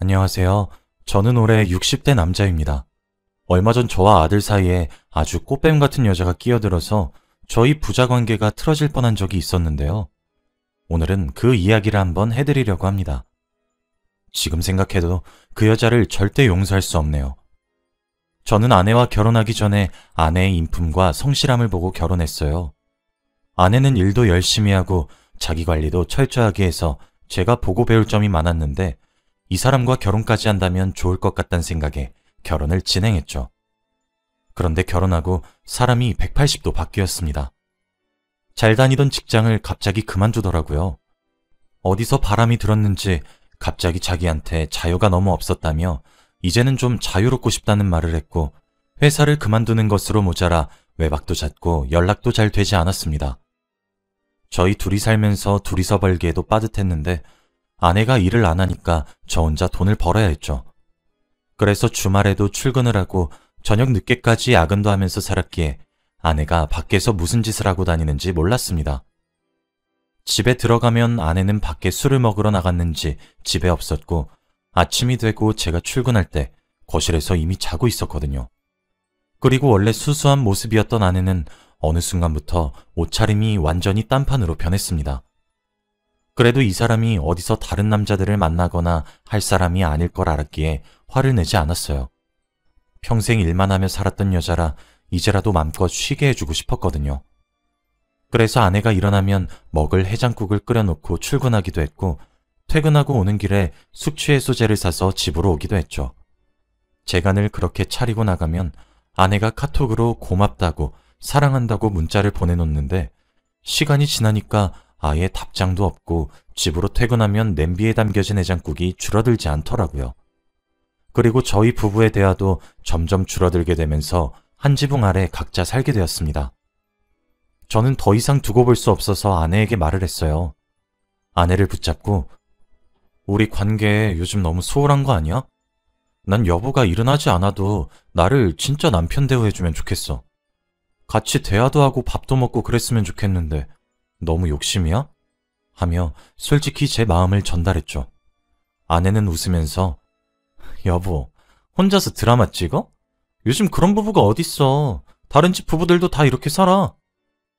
안녕하세요. 저는 올해 60대 남자입니다. 얼마 전 저와 아들 사이에 아주 꽃뱀 같은 여자가 끼어들어서 저희 부자 관계가 틀어질 뻔한 적이 있었는데요. 오늘은 그 이야기를 한번 해드리려고 합니다. 지금 생각해도 그 여자를 절대 용서할 수 없네요. 저는 아내와 결혼하기 전에 아내의 인품과 성실함을 보고 결혼했어요. 아내는 일도 열심히 하고 자기 관리도 철저하게 해서 제가 보고 배울 점이 많았는데 이 사람과 결혼까지 한다면 좋을 것 같다는 생각에 결혼을 진행했죠. 그런데 결혼하고 사람이 180도 바뀌었습니다. 잘 다니던 직장을 갑자기 그만두더라고요. 어디서 바람이 들었는지 갑자기 자기한테 자유가 너무 없었다며 이제는 좀 자유롭고 싶다는 말을 했고 회사를 그만두는 것으로 모자라 외박도 잦고 연락도 잘 되지 않았습니다. 저희 둘이 살면서 둘이서 벌기에도 빠듯했는데 아내가 일을 안 하니까 저 혼자 돈을 벌어야 했죠. 그래서 주말에도 출근을 하고 저녁 늦게까지 야근도 하면서 살았기에 아내가 밖에서 무슨 짓을 하고 다니는지 몰랐습니다. 집에 들어가면 아내는 밖에 술을 먹으러 나갔는지 집에 없었고 아침이 되고 제가 출근할 때 거실에서 이미 자고 있었거든요. 그리고 원래 수수한 모습이었던 아내는 어느 순간부터 옷차림이 완전히 딴판으로 변했습니다. 그래도 이 사람이 어디서 다른 남자들을 만나거나 할 사람이 아닐 걸 알았기에 화를 내지 않았어요. 평생 일만 하며 살았던 여자라 이제라도 맘껏 쉬게 해주고 싶었거든요. 그래서 아내가 일어나면 먹을 해장국을 끓여놓고 출근하기도 했고 퇴근하고 오는 길에 숙취해소제를 사서 집으로 오기도 했죠. 제가 늘 그렇게 차리고 나가면 아내가 카톡으로 고맙다고 사랑한다고 문자를 보내놓는데 시간이 지나니까 아예 답장도 없고 집으로 퇴근하면 냄비에 담겨진 해장국이 줄어들지 않더라고요. 그리고 저희 부부의 대화도 점점 줄어들게 되면서 한 지붕 아래 각자 살게 되었습니다. 저는 더 이상 두고 볼 수 없어서 아내에게 말을 했어요. 아내를 붙잡고 우리 관계 요즘 너무 소홀한 거 아니야? 난 여보가 일은 하지 않아도 나를 진짜 남편 대우해주면 좋겠어. 같이 대화도 하고 밥도 먹고 그랬으면 좋겠는데 너무 욕심이야? 하며 솔직히 제 마음을 전달했죠. 아내는 웃으면서 여보, 혼자서 드라마 찍어? 요즘 그런 부부가 어딨어. 다른 집 부부들도 다 이렇게 살아.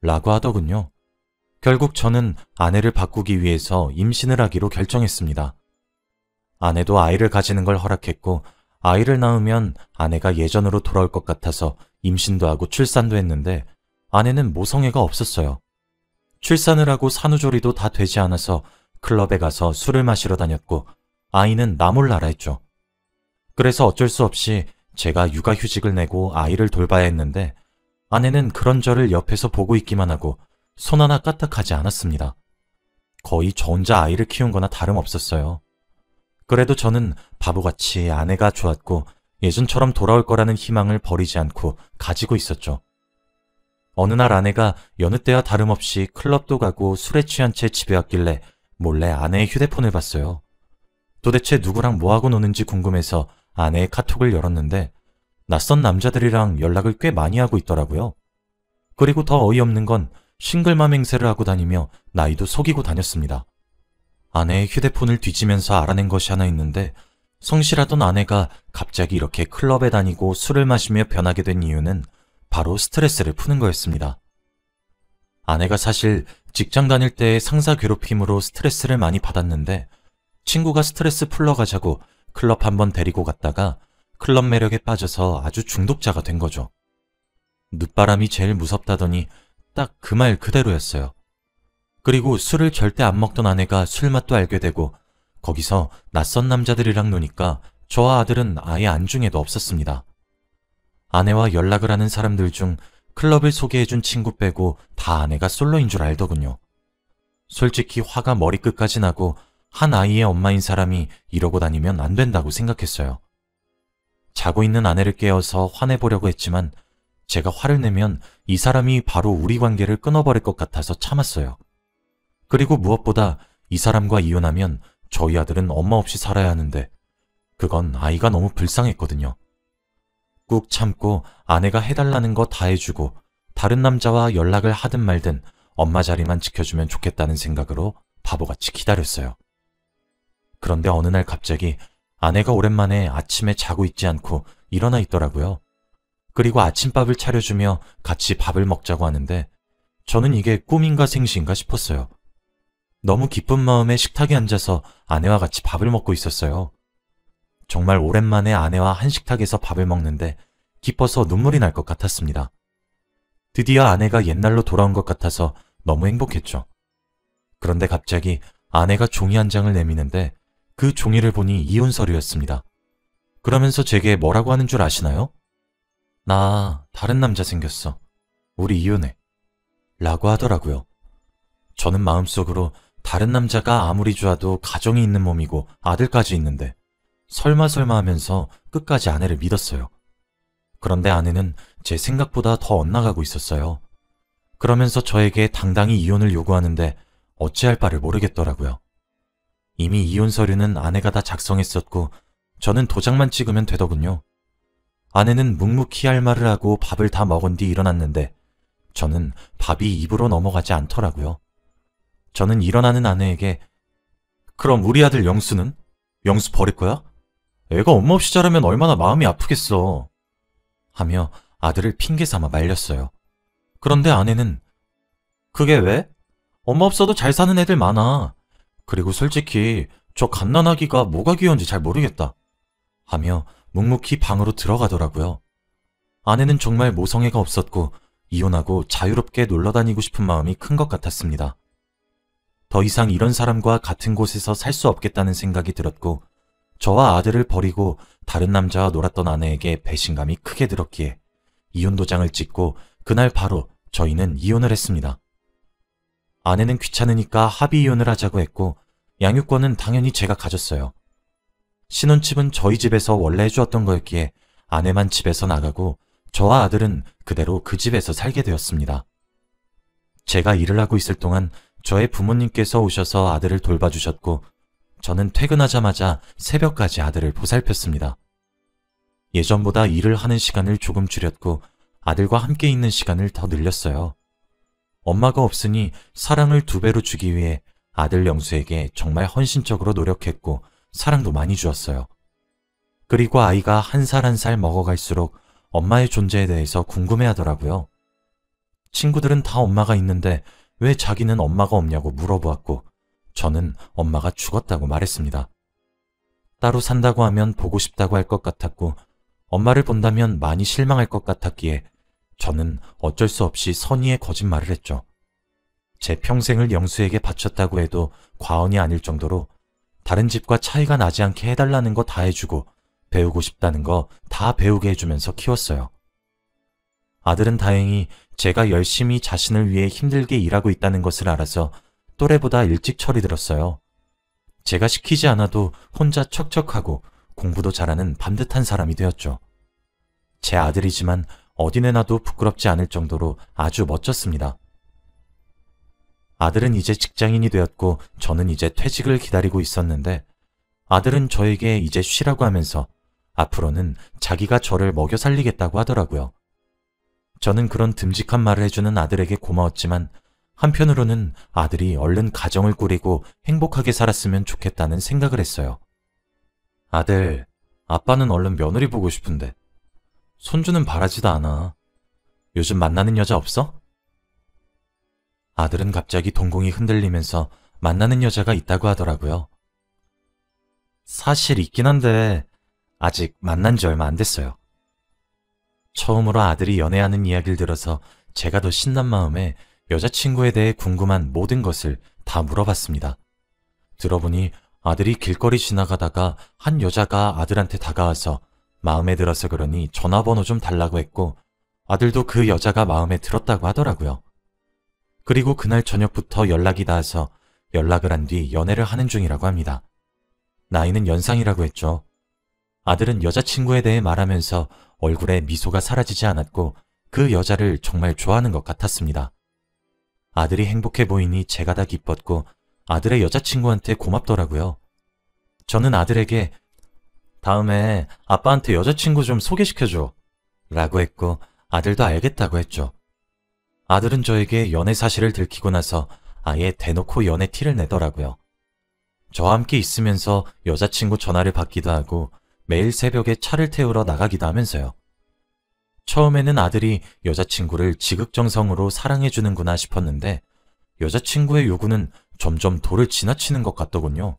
라고 하더군요. 결국 저는 아내를 바꾸기 위해서 임신을 하기로 결정했습니다. 아내도 아이를 가지는 걸 허락했고 아이를 낳으면 아내가 예전으로 돌아올 것 같아서 임신도 하고 출산도 했는데 아내는 모성애가 없었어요. 출산을 하고 산후조리도 다 되지 않아서 클럽에 가서 술을 마시러 다녔고 아이는 나 몰라 했죠. 그래서 어쩔 수 없이 제가 육아휴직을 내고 아이를 돌봐야 했는데 아내는 그런 저를 옆에서 보고 있기만 하고 손 하나 까딱하지 않았습니다. 거의 저 혼자 아이를 키운 거나 다름없었어요. 그래도 저는 바보같이 아내가 좋았고 예전처럼 돌아올 거라는 희망을 버리지 않고 가지고 있었죠. 어느 날 아내가 여느 때와 다름없이 클럽도 가고 술에 취한 채 집에 왔길래 몰래 아내의 휴대폰을 봤어요. 도대체 누구랑 뭐하고 노는지 궁금해서 아내의 카톡을 열었는데 낯선 남자들이랑 연락을 꽤 많이 하고 있더라고요. 그리고 더 어이없는 건 싱글맘 행세를 하고 다니며 나이도 속이고 다녔습니다. 아내의 휴대폰을 뒤지면서 알아낸 것이 하나 있는데 성실하던 아내가 갑자기 이렇게 클럽에 다니고 술을 마시며 변하게 된 이유는 바로 스트레스를 푸는 거였습니다. 아내가 사실 직장 다닐 때의 상사 괴롭힘으로 스트레스를 많이 받았는데 친구가 스트레스 풀러 가자고 클럽 한번 데리고 갔다가 클럽 매력에 빠져서 아주 중독자가 된 거죠. 늦바람이 제일 무섭다더니 딱 그 말 그대로였어요. 그리고 술을 절대 안 먹던 아내가 술맛도 알게 되고 거기서 낯선 남자들이랑 노니까 저와 아들은 아예 안중에도 없었습니다. 아내와 연락을 하는 사람들 중 클럽을 소개해준 친구 빼고 다 아내가 솔로인 줄 알더군요. 솔직히 화가 머리끝까지 나고 한 아이의 엄마인 사람이 이러고 다니면 안 된다고 생각했어요. 자고 있는 아내를 깨워서 화내보려고 했지만 제가 화를 내면 이 사람이 바로 우리 관계를 끊어버릴 것 같아서 참았어요. 그리고 무엇보다 이 사람과 이혼하면 저희 아들은 엄마 없이 살아야 하는데 그건 아이가 너무 불쌍했거든요. 꾹 참고 아내가 해달라는 거 다 해주고 다른 남자와 연락을 하든 말든 엄마 자리만 지켜주면 좋겠다는 생각으로 바보같이 기다렸어요. 그런데 어느 날 갑자기 아내가 오랜만에 아침에 자고 있지 않고 일어나 있더라고요. 그리고 아침밥을 차려주며 같이 밥을 먹자고 하는데 저는 이게 꿈인가 생시인가 싶었어요. 너무 기쁜 마음에 식탁에 앉아서 아내와 같이 밥을 먹고 있었어요. 정말 오랜만에 아내와 한 식탁에서 밥을 먹는데 기뻐서 눈물이 날 것 같았습니다. 드디어 아내가 옛날로 돌아온 것 같아서 너무 행복했죠. 그런데 갑자기 아내가 종이 한 장을 내미는데 그 종이를 보니 이혼 서류였습니다. 그러면서 제게 뭐라고 하는 줄 아시나요? 나 다른 남자 생겼어. 우리 이혼해. 라고 하더라고요. 저는 마음속으로 다른 남자가 아무리 좋아도 가정이 있는 몸이고 아들까지 있는데 설마 하면서 끝까지 아내를 믿었어요. 그런데 아내는 제 생각보다 더 엇나가고 있었어요. 그러면서 저에게 당당히 이혼을 요구하는데 어찌할 바를 모르겠더라고요. 이미 이혼 서류는 아내가 다 작성했었고 저는 도장만 찍으면 되더군요. 아내는 묵묵히 할 말을 하고 밥을 다 먹은 뒤 일어났는데 저는 밥이 입으로 넘어가지 않더라고요. 저는 일어나는 아내에게 그럼 우리 아들 영수는? 영수 버릴 거야? 애가 엄마 없이 자라면 얼마나 마음이 아프겠어. 하며 아들을 핑계 삼아 말렸어요. 그런데 아내는 그게 왜? 엄마 없어도 잘 사는 애들 많아. 그리고 솔직히 저 갓난아기가 뭐가 귀여운지 잘 모르겠다. 하며 묵묵히 방으로 들어가더라고요. 아내는 정말 모성애가 없었고 이혼하고 자유롭게 놀러다니고 싶은 마음이 큰 것 같았습니다. 더 이상 이런 사람과 같은 곳에서 살 수 없겠다는 생각이 들었고 저와 아들을 버리고 다른 남자와 놀았던 아내에게 배신감이 크게 들었기에 이혼 도장을 찍고 그날 바로 저희는 이혼을 했습니다. 아내는 귀찮으니까 합의 이혼을 하자고 했고 양육권은 당연히 제가 가졌어요. 신혼집은 저희 집에서 원래 해주었던 거였기에 아내만 집에서 나가고 저와 아들은 그대로 그 집에서 살게 되었습니다. 제가 일을 하고 있을 동안 저의 부모님께서 오셔서 아들을 돌봐주셨고 저는 퇴근하자마자 새벽까지 아들을 보살폈습니다. 예전보다 일을 하는 시간을 조금 줄였고 아들과 함께 있는 시간을 더 늘렸어요. 엄마가 없으니 사랑을 2배로 주기 위해 아들 영수에게 정말 헌신적으로 노력했고 사랑도 많이 주었어요. 그리고 아이가 한 살 한 살 먹어갈수록 엄마의 존재에 대해서 궁금해하더라고요. 친구들은 다 엄마가 있는데 왜 자기는 엄마가 없냐고 물어보았고 저는 엄마가 죽었다고 말했습니다. 따로 산다고 하면 보고 싶다고 할 것 같았고 엄마를 본다면 많이 실망할 것 같았기에 저는 어쩔 수 없이 선의의 거짓말을 했죠. 제 평생을 영수에게 바쳤다고 해도 과언이 아닐 정도로 다른 집과 차이가 나지 않게 해달라는 거 다 해주고 배우고 싶다는 거 다 배우게 해주면서 키웠어요. 아들은 다행히 제가 열심히 자신을 위해 힘들게 일하고 있다는 것을 알아서 또래보다 일찍 철이 들었어요. 제가 시키지 않아도 혼자 척척하고 공부도 잘하는 반듯한 사람이 되었죠. 제 아들이지만 어디 내놔도 부끄럽지 않을 정도로 아주 멋졌습니다. 아들은 이제 직장인이 되었고 저는 이제 퇴직을 기다리고 있었는데 아들은 저에게 이제 쉬라고 하면서 앞으로는 자기가 저를 먹여 살리겠다고 하더라고요. 저는 그런 듬직한 말을 해주는 아들에게 고마웠지만 한편으로는 아들이 얼른 가정을 꾸리고 행복하게 살았으면 좋겠다는 생각을 했어요. 아들, 아빠는 얼른 며느리 보고 싶은데 손주는 바라지도 않아. 요즘 만나는 여자 없어? 아들은 갑자기 동공이 흔들리면서 만나는 여자가 있다고 하더라고요. 사실 있긴 한데 아직 만난 지 얼마 안 됐어요. 처음으로 아들이 연애하는 이야기를 들어서 제가 더 신난 마음에 여자친구에 대해 궁금한 모든 것을 다 물어봤습니다. 들어보니 아들이 길거리 지나가다가 한 여자가 아들한테 다가와서 마음에 들어서 그러니 전화번호 좀 달라고 했고 아들도 그 여자가 마음에 들었다고 하더라고요. 그리고 그날 저녁부터 연락이 닿아서 연락을 한 뒤 연애를 하는 중이라고 합니다. 나이는 연상이라고 했죠. 아들은 여자친구에 대해 말하면서 얼굴에 미소가 사라지지 않았고 그 여자를 정말 좋아하는 것 같았습니다. 아들이 행복해 보이니 제가 다 기뻤고 아들의 여자친구한테 고맙더라고요. 저는 아들에게 다음에 아빠한테 여자친구 좀 소개시켜줘 라고 했고 아들도 알겠다고 했죠. 아들은 저에게 연애 사실을 들키고 나서 아예 대놓고 연애 티를 내더라고요. 저와 함께 있으면서 여자친구 전화를 받기도 하고 매일 새벽에 차를 태우러 나가기도 하면서요. 처음에는 아들이 여자친구를 지극정성으로 사랑해주는구나 싶었는데 여자친구의 요구는 점점 도를 지나치는 것 같더군요.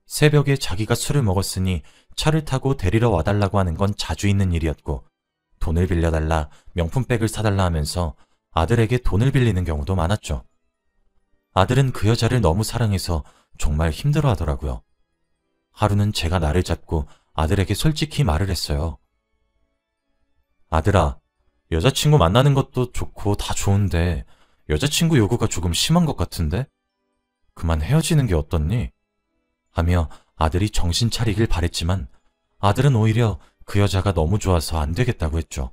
새벽에 자기가 술을 먹었으니 차를 타고 데리러 와달라고 하는 건 자주 있는 일이었고 돈을 빌려달라, 명품백을 사달라 하면서 아들에게 돈을 빌리는 경우도 많았죠. 아들은 그 여자를 너무 사랑해서 정말 힘들어 하더라고요. 하루는 제가 나를 잡고 아들에게 솔직히 말을 했어요. 아들아, 여자친구 만나는 것도 좋고 다 좋은데 여자친구 요구가 조금 심한 것 같은데? 그만 헤어지는 게 어떻니? 하며 아들이 정신 차리길 바랬지만 아들은 오히려 그 여자가 너무 좋아서 안 되겠다고 했죠.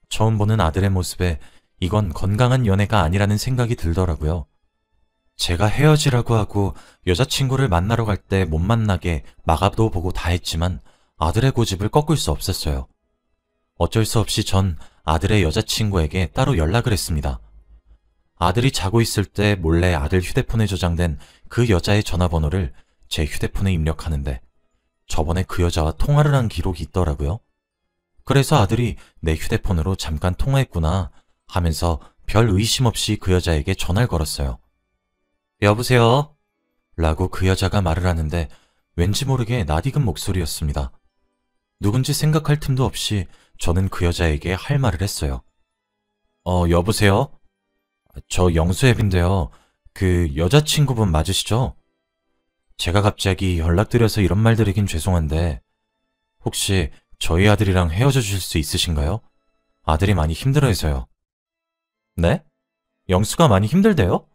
처음 보는 아들의 모습에 이건 건강한 연애가 아니라는 생각이 들더라고요. 제가 헤어지라고 하고 여자친구를 만나러 갈 때 못 만나게 막아도 보고 다 했지만 아들의 고집을 꺾을 수 없었어요. 어쩔 수 없이 전 아들의 여자친구에게 따로 연락을 했습니다. 아들이 자고 있을 때 몰래 아들 휴대폰에 저장된 그 여자의 전화번호를 제 휴대폰에 입력하는데 저번에 그 여자와 통화를 한 기록이 있더라고요. 그래서 아들이 내 휴대폰으로 잠깐 통화했구나 하면서 별 의심 없이 그 여자에게 전화를 걸었어요. 여보세요? 라고 그 여자가 말을 하는데 왠지 모르게 낯익은 목소리였습니다. 누군지 생각할 틈도 없이 저는 그 여자에게 할 말을 했어요. 여보세요? 저 영수앱인데요. 그 여자친구분 맞으시죠? 제가 갑자기 연락드려서 이런 말 드리긴 죄송한데 혹시 저희 아들이랑 헤어져 주실 수 있으신가요? 아들이 많이 힘들어해서요. 네? 영수가 많이 힘들대요?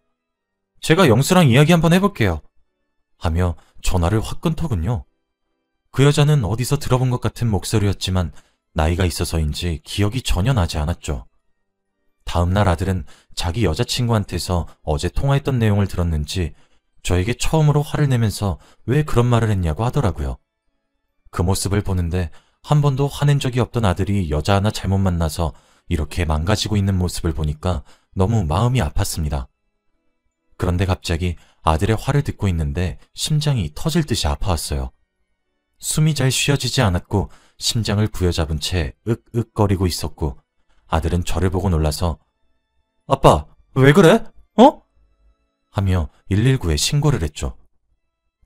제가 영수랑 이야기 한번 해볼게요. 하며 전화를 확 끊더군요. 그 여자는 어디서 들어본 것 같은 목소리였지만 나이가 있어서인지 기억이 전혀 나지 않았죠. 다음날 아들은 자기 여자친구한테서 어제 통화했던 내용을 들었는지 저에게 처음으로 화를 내면서 왜 그런 말을 했냐고 하더라고요. 그 모습을 보는데 한 번도 화낸 적이 없던 아들이 여자 하나 잘못 만나서 이렇게 망가지고 있는 모습을 보니까 너무 마음이 아팠습니다. 그런데 갑자기 아들의 화를 듣고 있는데 심장이 터질 듯이 아파왔어요. 숨이 잘 쉬어지지 않았고 심장을 부여잡은 채 윽윽거리고 있었고 아들은 저를 보고 놀라서 아빠, 왜 그래? 하며 119에 신고를 했죠.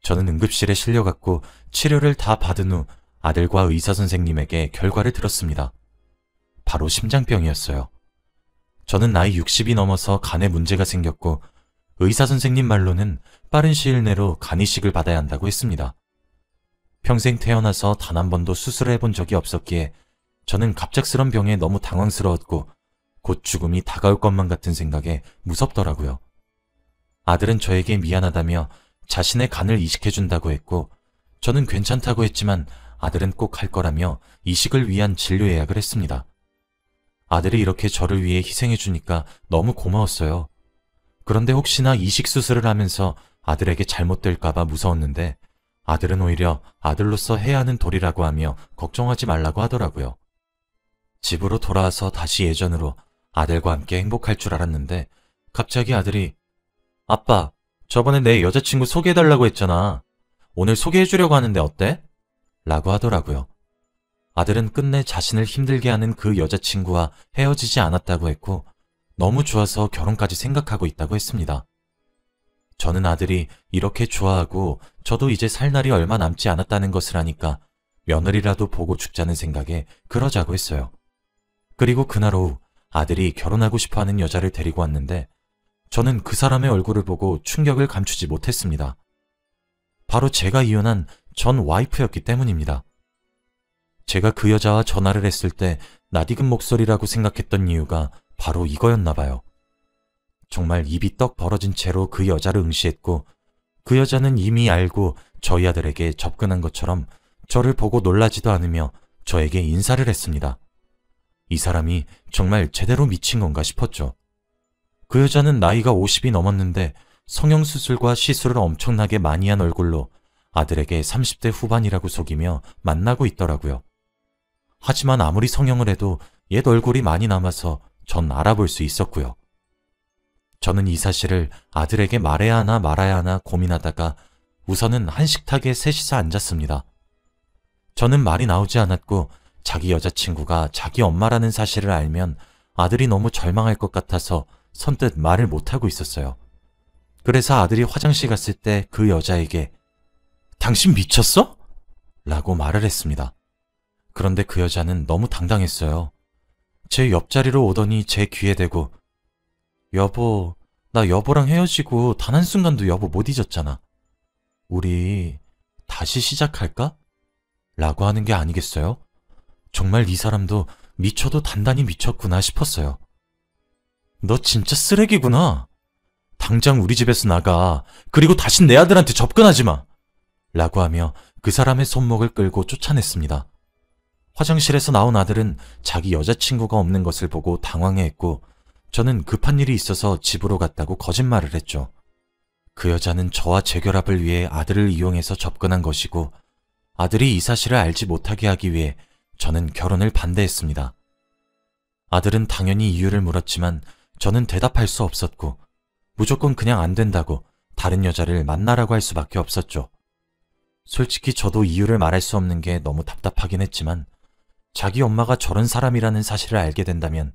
저는 응급실에 실려갔고 치료를 다 받은 후 아들과 의사 선생님에게 결과를 들었습니다. 바로 심장병이었어요. 저는 나이 60이 넘어서 간에 문제가 생겼고 의사 선생님 말로는 빠른 시일 내로 간 이식을 받아야 한다고 했습니다. 평생 태어나서 단 한 번도 수술을 해본 적이 없었기에 저는 갑작스런 병에 너무 당황스러웠고 곧 죽음이 다가올 것만 같은 생각에 무섭더라고요. 아들은 저에게 미안하다며 자신의 간을 이식해준다고 했고 저는 괜찮다고 했지만 아들은 꼭 할 거라며 이식을 위한 진료 예약을 했습니다. 아들이 이렇게 저를 위해 희생해주니까 너무 고마웠어요. 그런데 혹시나 이식 수술을 하면서 아들에게 잘못될까봐 무서웠는데 아들은 오히려 아들로서 해야 하는 도리라고 하며 걱정하지 말라고 하더라고요. 집으로 돌아와서 다시 예전으로 아들과 함께 행복할 줄 알았는데 갑자기 아들이 아빠, 저번에 내 여자친구 소개해달라고 했잖아. 오늘 소개해주려고 하는데 어때? 라고 하더라고요. 아들은 끝내 자신을 힘들게 하는 그 여자친구와 헤어지지 않았다고 했고 너무 좋아서 결혼까지 생각하고 있다고 했습니다. 저는 아들이 이렇게 좋아하고 저도 이제 살 날이 얼마 남지 않았다는 것을 아니까 며느리라도 보고 죽자는 생각에 그러자고 했어요. 그리고 그날 오후 아들이 결혼하고 싶어하는 여자를 데리고 왔는데 저는 그 사람의 얼굴을 보고 충격을 감추지 못했습니다. 바로 제가 이혼한 전 와이프였기 때문입니다. 제가 그 여자와 전화를 했을 때 낯익은 목소리라고 생각했던 이유가 바로 이거였나 봐요. 정말 입이 떡 벌어진 채로 그 여자를 응시했고 그 여자는 이미 알고 저희 아들에게 접근한 것처럼 저를 보고 놀라지도 않으며 저에게 인사를 했습니다. 이 사람이 정말 제대로 미친 건가 싶었죠. 그 여자는 나이가 50이 넘었는데 성형수술과 시술을 엄청나게 많이 한 얼굴로 아들에게 30대 후반이라고 속이며 만나고 있더라고요. 하지만 아무리 성형을 해도 옛 얼굴이 많이 남아서 전 알아볼 수 있었고요. 저는 이 사실을 아들에게 말해야 하나 말아야 하나 고민하다가 우선은 한 식탁에 셋이서 앉았습니다. 저는 말이 나오지 않았고 자기 여자친구가 자기 엄마라는 사실을 알면 아들이 너무 절망할 것 같아서 선뜻 말을 못하고 있었어요. 그래서 아들이 화장실 갔을 때 그 여자에게 당신 미쳤어? 라고 말을 했습니다. 그런데 그 여자는 너무 당당했어요. 제 옆자리로 오더니 제 귀에 대고 여보, 나 여보랑 헤어지고 단 한순간도 여보 못 잊었잖아. 우리 다시 시작할까? 라고 하는 게 아니겠어요? 정말 이 사람도 미쳐도 단단히 미쳤구나 싶었어요. 너 진짜 쓰레기구나. 당장 우리 집에서 나가. 그리고 다신 내 아들한테 접근하지 마. 라고 하며 그 사람의 손목을 끌고 쫓아냈습니다. 화장실에서 나온 아들은 자기 여자친구가 없는 것을 보고 당황해했고 저는 급한 일이 있어서 집으로 갔다고 거짓말을 했죠. 그 여자는 저와 재결합을 위해 아들을 이용해서 접근한 것이고 아들이 이 사실을 알지 못하게 하기 위해 저는 결혼을 반대했습니다. 아들은 당연히 이유를 물었지만 저는 대답할 수 없었고 무조건 그냥 안 된다고 다른 여자를 만나라고 할 수밖에 없었죠. 솔직히 저도 이유를 말할 수 없는 게 너무 답답하긴 했지만 자기 엄마가 저런 사람이라는 사실을 알게 된다면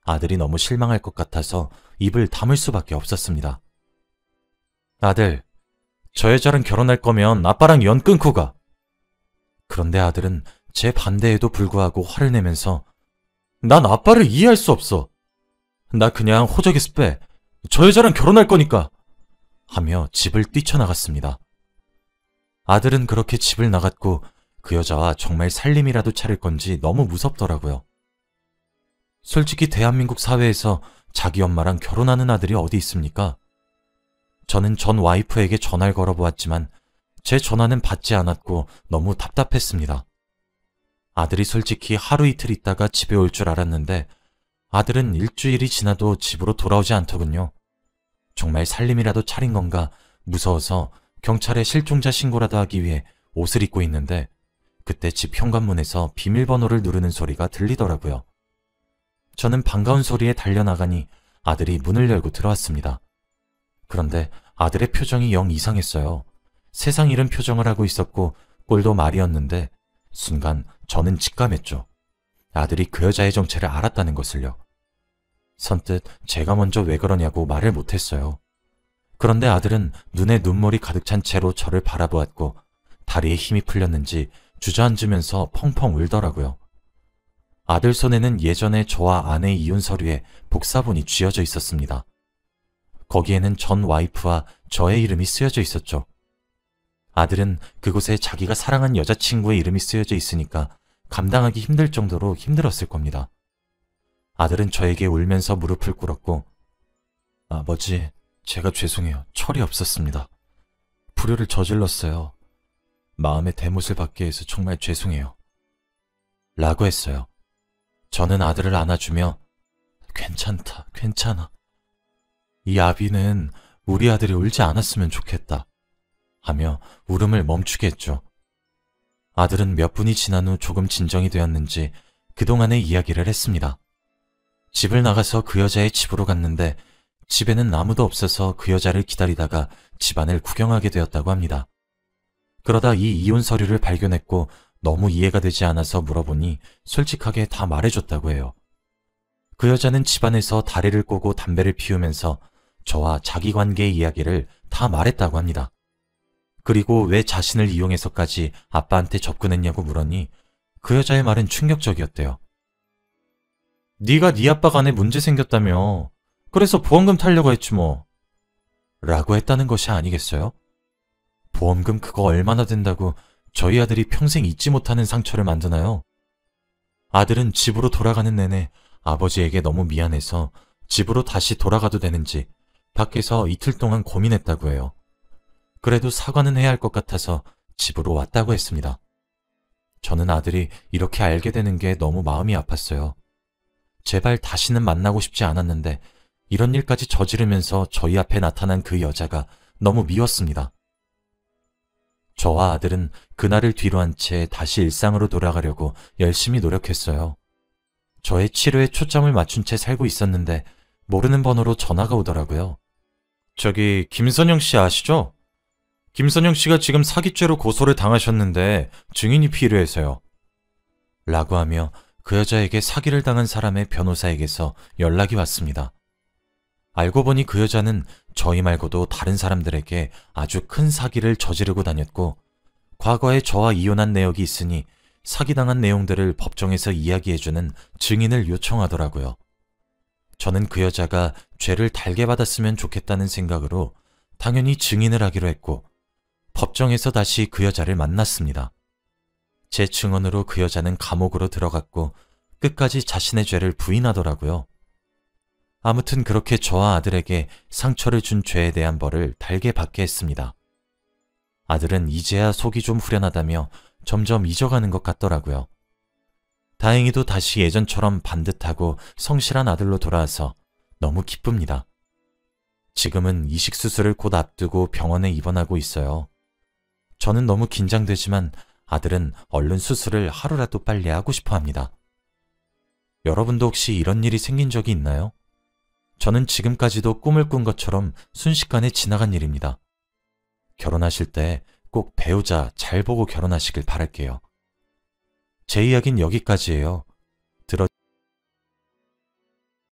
아들이 너무 실망할 것 같아서 입을 다물 수밖에 없었습니다. 아들, 저 여자랑 결혼할 거면 아빠랑 연 끊고 가. 그런데 아들은 제 반대에도 불구하고 화를 내면서 난 아빠를 이해할 수 없어. 나 그냥 호적에서 빼. 저 여자랑 결혼할 거니까. 하며 집을 뛰쳐나갔습니다. 아들은 그렇게 집을 나갔고 그 여자와 정말 살림이라도 차릴 건지 너무 무섭더라고요. 솔직히 대한민국 사회에서 자기 엄마랑 결혼하는 아들이 어디 있습니까? 저는 전 와이프에게 전화를 걸어보았지만 제 전화는 받지 않았고 너무 답답했습니다. 아들이 솔직히 하루 이틀 있다가 집에 올 줄 알았는데 아들은 일주일이 지나도 집으로 돌아오지 않더군요. 정말 살림이라도 차린 건가 무서워서 경찰에 실종자 신고라도 하기 위해 옷을 입고 있는데 그때 집 현관문에서 비밀번호를 누르는 소리가 들리더라고요. 저는 반가운 소리에 달려나가니 아들이 문을 열고 들어왔습니다. 그런데 아들의 표정이 영 이상했어요. 세상 잃은 표정을 하고 있었고 꼴도 말이었는데 순간 저는 직감했죠. 아들이 그 여자의 정체를 알았다는 것을요. 선뜻 제가 먼저 왜 그러냐고 말을 못했어요. 그런데 아들은 눈에 눈물이 가득 찬 채로 저를 바라보았고 다리에 힘이 풀렸는지 주저앉으면서 펑펑 울더라고요. 아들 손에는 예전에 저와 아내의 이혼 서류에 복사본이 쥐어져 있었습니다. 거기에는 전 와이프와 저의 이름이 쓰여져 있었죠. 아들은 그곳에 자기가 사랑한 여자친구의 이름이 쓰여져 있으니까 감당하기 힘들 정도로 힘들었을 겁니다. 아들은 저에게 울면서 무릎을 꿇었고 아버지, 제가 죄송해요. 철이 없었습니다. 불효를 저질렀어요. 마음의 대못을 받게 해서 정말 죄송해요. 라고 했어요. 저는 아들을 안아주며 괜찮다, 괜찮아. 이 아비는 우리 아들이 울지 않았으면 좋겠다. 하며 울음을 멈추게 했죠. 아들은 몇 분이 지난 후 조금 진정이 되었는지 그동안의 이야기를 했습니다. 집을 나가서 그 여자의 집으로 갔는데 집에는 아무도 없어서 그 여자를 기다리다가 집안을 구경하게 되었다고 합니다. 그러다 이 이혼 서류를 발견했고 너무 이해가 되지 않아서 물어보니 솔직하게 다 말해줬다고 해요. 그 여자는 집안에서 다리를 꼬고 담배를 피우면서 저와 자기 관계의 이야기를 다 말했다고 합니다. 그리고 왜 자신을 이용해서까지 아빠한테 접근했냐고 물으니 그 여자의 말은 충격적이었대요. 네가 네 아빠 간에 문제 생겼다며. 그래서 보험금 타려고 했지 뭐. 라고 했다는 것이 아니겠어요? 보험금 그거 얼마나 된다고 저희 아들이 평생 잊지 못하는 상처를 만드나요? 아들은 집으로 돌아가는 내내 아버지에게 너무 미안해서 집으로 다시 돌아가도 되는지 밖에서 이틀 동안 고민했다고 해요. 그래도 사과는 해야 할 것 같아서 집으로 왔다고 했습니다. 저는 아들이 이렇게 알게 되는 게 너무 마음이 아팠어요. 제발 다시는 만나고 싶지 않았는데 이런 일까지 저지르면서 저희 앞에 나타난 그 여자가 너무 미웠습니다. 저와 아들은 그날을 뒤로 한 채 다시 일상으로 돌아가려고 열심히 노력했어요. 저의 치료에 초점을 맞춘 채 살고 있었는데 모르는 번호로 전화가 오더라고요. 저기 김선영 씨 아시죠? 김선영 씨가 지금 사기죄로 고소를 당하셨는데 증인이 필요해서요. 라고 하며 그 여자에게 사기를 당한 사람의 변호사에게서 연락이 왔습니다. 알고 보니 그 여자는 저희 말고도 다른 사람들에게 아주 큰 사기를 저지르고 다녔고, 과거에 저와 이혼한 내역이 있으니 사기당한 내용들을 법정에서 이야기해주는 증인을 요청하더라고요. 저는 그 여자가 죄를 달게 받았으면 좋겠다는 생각으로 당연히 증인을 하기로 했고, 법정에서 다시 그 여자를 만났습니다. 제 증언으로 그 여자는 감옥으로 들어갔고 끝까지 자신의 죄를 부인하더라고요. 아무튼 그렇게 저와 아들에게 상처를 준 죄에 대한 벌을 달게 받게 했습니다. 아들은 이제야 속이 좀 후련하다며 점점 잊어가는 것 같더라고요. 다행히도 다시 예전처럼 반듯하고 성실한 아들로 돌아와서 너무 기쁩니다. 지금은 이식 수술을 곧 앞두고 병원에 입원하고 있어요. 저는 너무 긴장되지만 아들은 얼른 수술을 하루라도 빨리 하고 싶어 합니다. 여러분도 혹시 이런 일이 생긴 적이 있나요? 저는 지금까지도 꿈을 꾼 것처럼 순식간에 지나간 일입니다. 결혼하실 때 꼭 배우자 잘 보고 결혼하시길 바랄게요. 제 이야기는 여기까지예요.